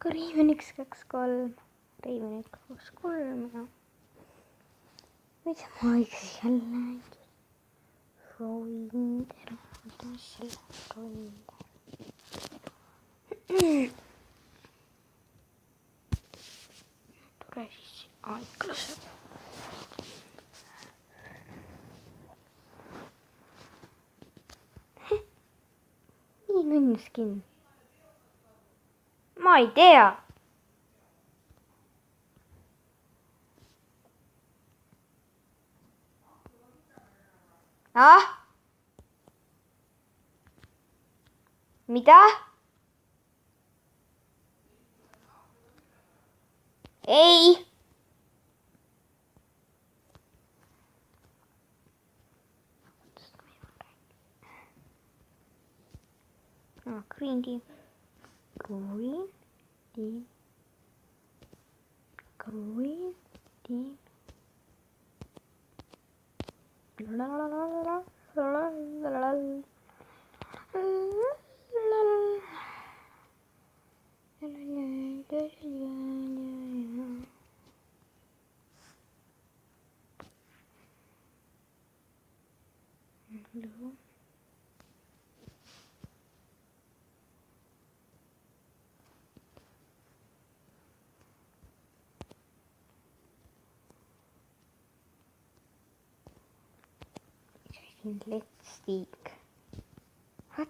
Riiven 1, 2, 3. Riiven 1, 2, 3 ja. Mida ma võiks jällegi proovin teha. Tule siis aeglasse. Nii õnnes kinni. Ma ei tea. Ah? Mida? Ei. Green tea. Green tea. Green tea. La la la la la la la la. Let's stick. What?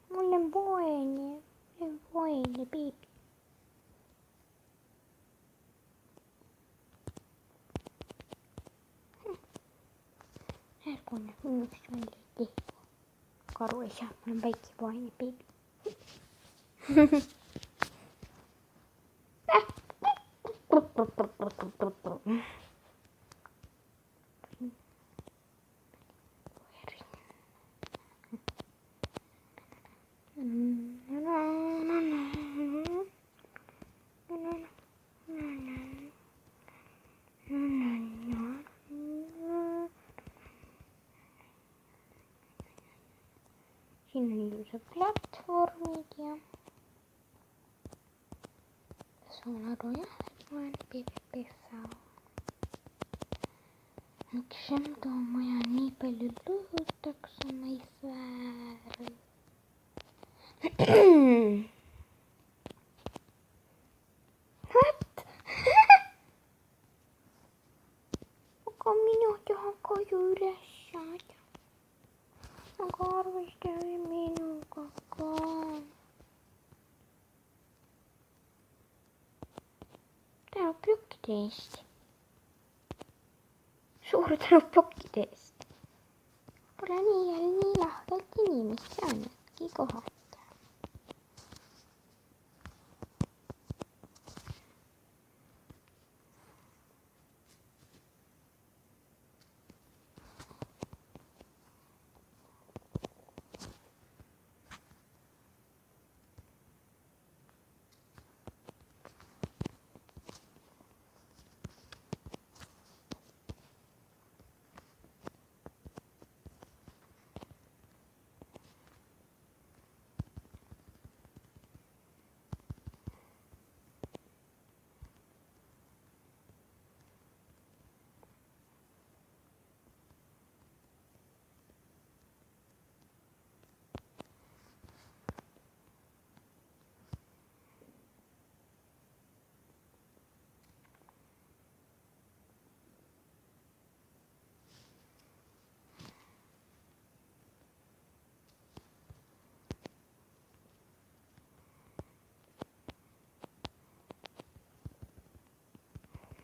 Mul on voine, beebi. Järgune minust välja ei tee. Karu ei saa, mul on väike voine, beebi. Siin on ilusad platvormid ja saan aru jah, et ma olen PvP-ssa. Miks enda maja nii palju lõhutakse, ma ei sväär. What? Aga mina tahan koju üles saada. Aga arvestage minuga ka. Tänu plokkide eest. Suur tänu plokkide eest. Pole nii lahkelt inimest saanudki kohata.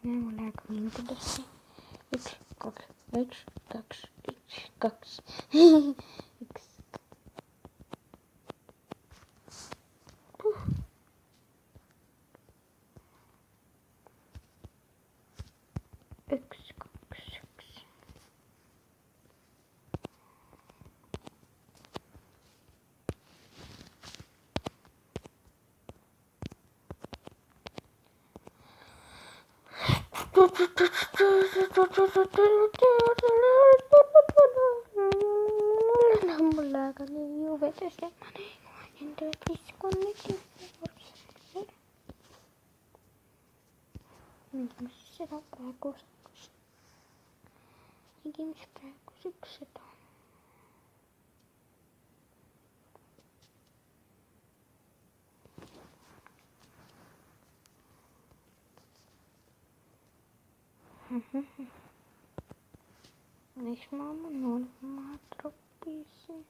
Mul läheb mindudesse üks, kaks, üks, kaks, üks, kaks. üks. üks, kaks, üks. Mulle aga nii jubedas ja ma enda viskun nüüd sisse. Nägime siis seda praegu. Nägime siis praeguseks seda. Miks ma oma nurma tropisin?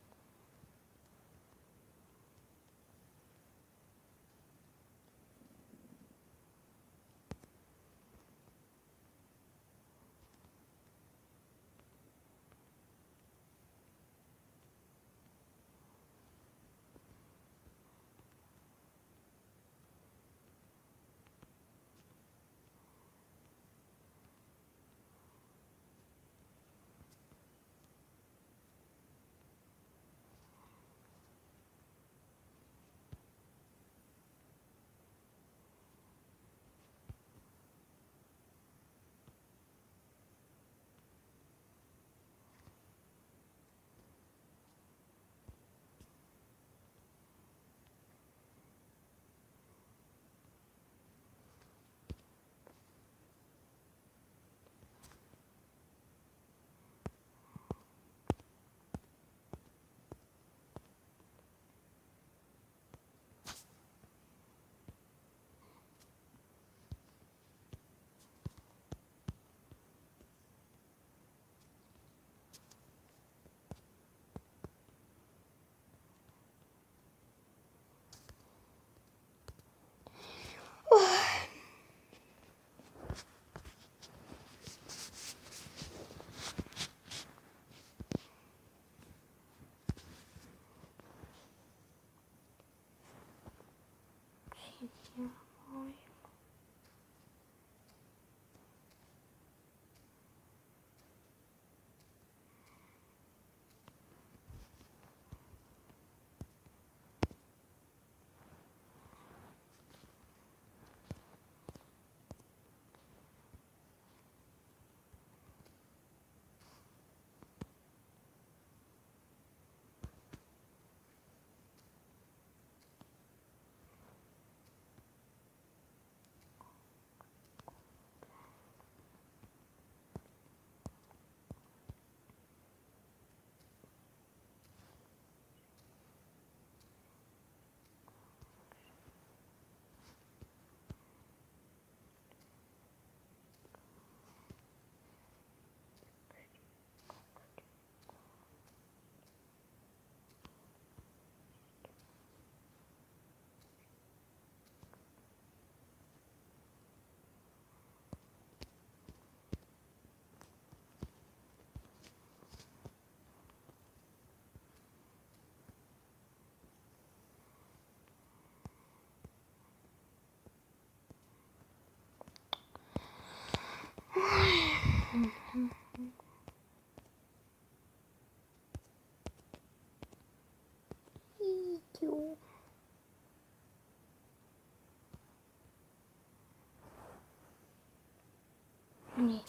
Nii.